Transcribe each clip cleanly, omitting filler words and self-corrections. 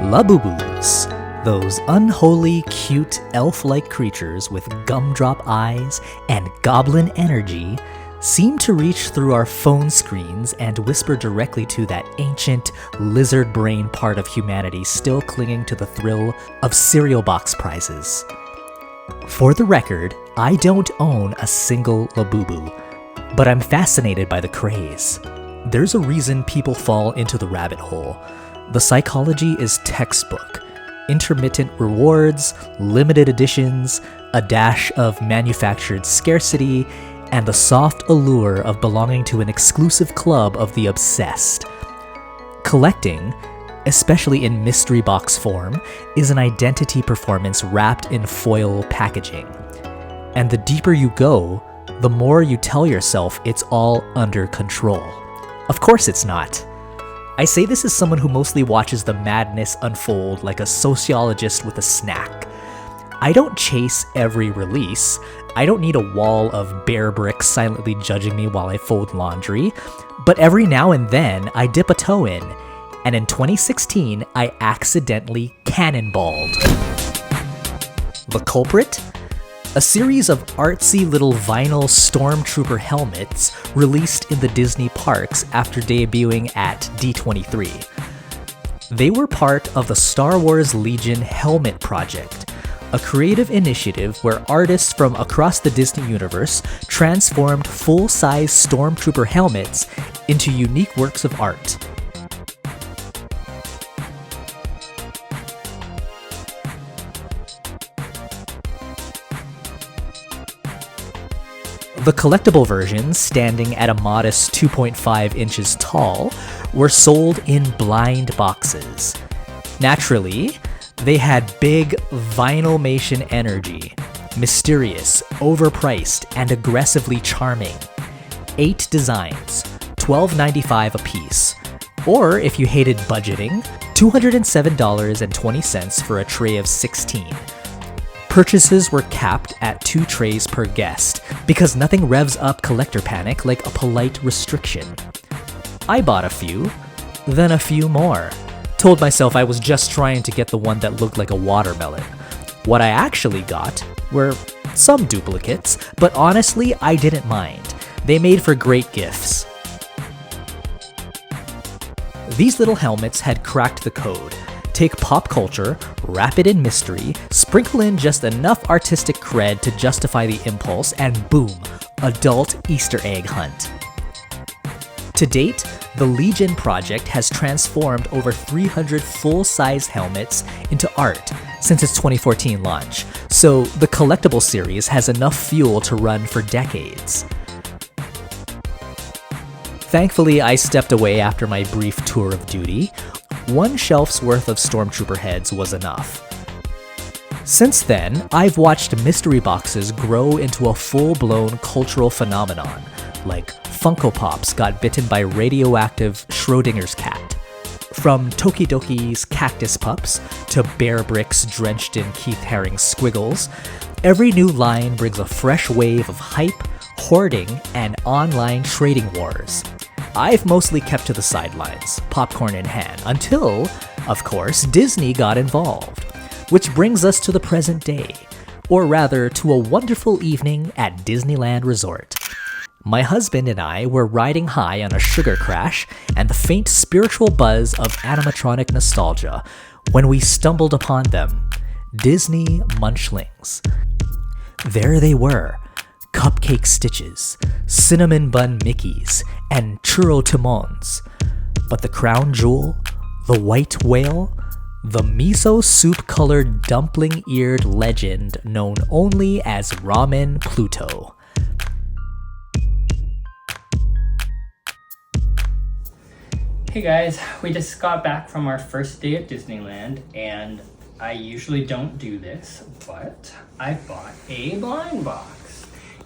Labubus, those unholy, cute, elf-like creatures with gumdrop eyes and goblin energy, seem to reach through our phone screens and whisper directly to that ancient, lizard brain part of humanity still clinging to the thrill of cereal box prizes. For the record, I don't own a single Labubu, but I'm fascinated by the craze. There's a reason people fall into the rabbit hole. The psychology is textbook. Intermittent rewards, limited editions, a dash of manufactured scarcity, and the soft allure of belonging to an exclusive club of the obsessed. Collecting, especially in mystery box form, is an identity performance wrapped in foil packaging. And the deeper you go, the more you tell yourself it's all under control. Of course it's not. I say this as someone who mostly watches the madness unfold like a sociologist with a snack. I don't chase every release. I don't need a wall of Bearbricks silently judging me while I fold laundry. But every now and then, I dip a toe in. And in 2016, I accidentally cannonballed. The culprit? A series of artsy little vinyl stormtrooper helmets released in the Disney parks after debuting at D23. They were part of the Star Wars Legion Helmet Project, a creative initiative where artists from across the Disney universe transformed full-size stormtrooper helmets into unique works of art. The collectible versions, standing at a modest 2.5 inches tall, were sold in blind boxes. Naturally, they had big vinylmation energy, mysterious, overpriced, and aggressively charming. 8 designs, $12.95 a piece. Or, if you hated budgeting, $207.20 for a tray of 16. Purchases were capped at 2 trays per guest, because nothing revs up collector panic like a polite restriction. I bought a few, then a few more. Told myself I was just trying to get the one that looked like a watermelon. What I actually got were some duplicates, but honestly, I didn't mind. They made for great gifts. These little helmets had cracked the code. Take pop culture, wrap it in mystery, sprinkle in just enough artistic cred to justify the impulse, and boom, adult Easter egg hunt. To date, the Legion project has transformed over 300 full-size helmets into art since its 2014 launch, so the collectible series has enough fuel to run for decades. Thankfully, I stepped away after my brief tour of duty. 1 shelf's worth of Stormtrooper heads was enough. Since then, I've watched mystery boxes grow into a full-blown cultural phenomenon, like Funko Pops got bitten by radioactive Schrodinger's cat. From Tokidoki's cactus pups to Bearbricks drenched in Keith Haring's squiggles, every new line brings a fresh wave of hype, hoarding, and online trading wars. I've mostly kept to the sidelines, popcorn in hand, until, of course, Disney got involved. Which brings us to the present day, or rather to a wonderful evening at Disneyland Resort. My husband and I were riding high on a sugar crash and the faint spiritual buzz of animatronic nostalgia when we stumbled upon them, Disney Munchlings. There they were. Cupcake Stitches, Cinnamon Bun Mickeys, and Churro Timons. But the crown jewel, the white whale, the miso soup-colored dumpling-eared legend known only as Ramen Pluto. Hey guys, we just got back from our first day at Disneyland, and I usually don't do this, but I bought a blind box.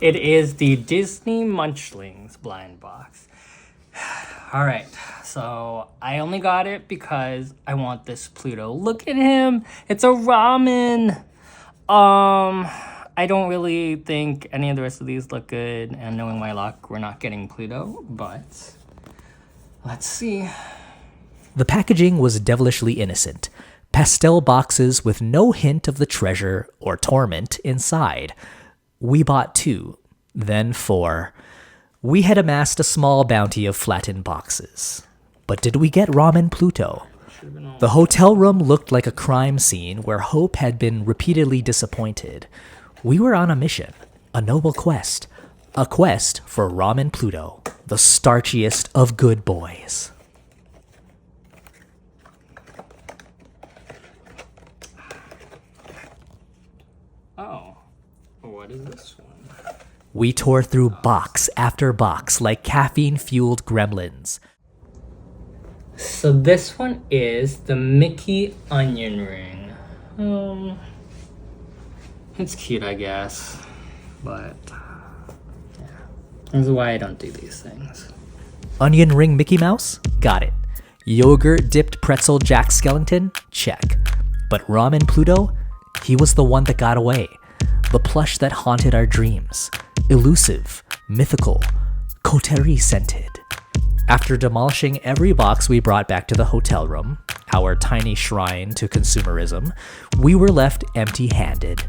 It is the Disney Munchlings blind box. Alright, so I only got it because I want this Pluto. Look at him! It's a ramen! I don't really think any of the rest of these look good, and knowing my luck, we're not getting Pluto, but let's see. The packaging was devilishly innocent. pastel boxes with no hint of the treasure or torment inside. We bought 2, then 4. We had amassed a small bounty of flattened boxes. But did we get Ramen Pluto? The hotel room looked like a crime scene where hope had been repeatedly disappointed. We were on a mission, a noble quest, a quest for Ramen Pluto, the starchiest of good boys. Oh, what is this one? We tore through box after box like caffeine-fueled gremlins. So this one is the Mickey onion ring. It's cute, I guess, but yeah, that's why I don't do these things. Onion ring Mickey Mouse? Got it. Yogurt dipped pretzel Jack Skellington? Check. But Ramen Pluto? He was the one that got away. The plush that haunted our dreams. Elusive, mythical, coterie scented. After demolishing every box we brought back to the hotel room, our tiny shrine to consumerism, we were left empty-handed.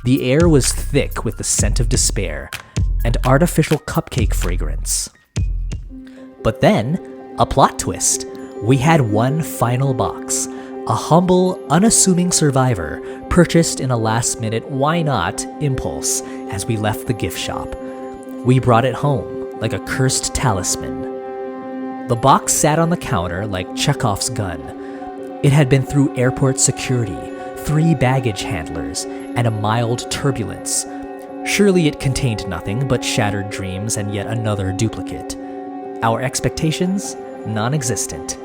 The air was thick with the scent of despair and artificial cupcake fragrance. But then, a plot twist. We had one final box. A humble, unassuming survivor purchased in a last-minute why-not impulse as we left the gift shop. We brought it home like a cursed talisman. The box sat on the counter like Chekhov's gun. It had been through airport security, 3 baggage handlers, and a mild turbulence. Surely it contained nothing but shattered dreams and yet another duplicate. Our expectations? Non-existent.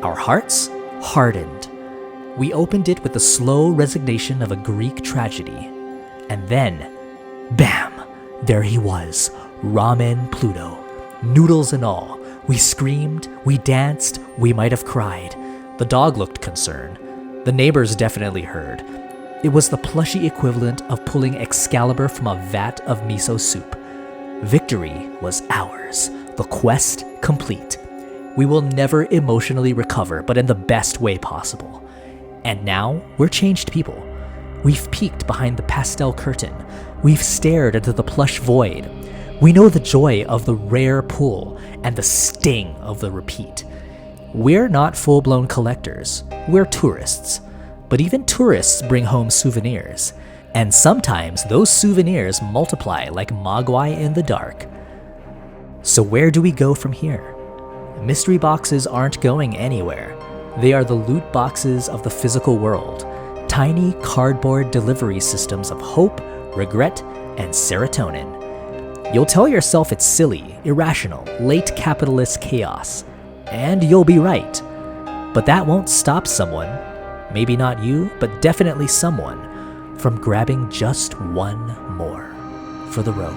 Our hearts? Hardened. We opened it with the slow resignation of a Greek tragedy. And then, bam! There he was, Ramen Pluto. Noodles and all. We screamed, we danced, we might have cried. The dog looked concerned. The neighbors definitely heard. It was the plushy equivalent of pulling Excalibur from a vat of miso soup. Victory was ours. The quest complete. We will never emotionally recover, but in the best way possible. And now, we're changed people. We've peeked behind the pastel curtain. We've stared into the plush void. We know the joy of the rare pull and the sting of the repeat. We're not full-blown collectors. We're tourists. But even tourists bring home souvenirs. And sometimes those souvenirs multiply like mogwai in the dark. So where do we go from here? Mystery boxes aren't going anywhere. They are the loot boxes of the physical world. Tiny cardboard delivery systems of hope, regret, and serotonin. You'll tell yourself it's silly, irrational, late capitalist chaos. And you'll be right. But that won't stop someone, maybe not you, but definitely someone, from grabbing just one more for the road.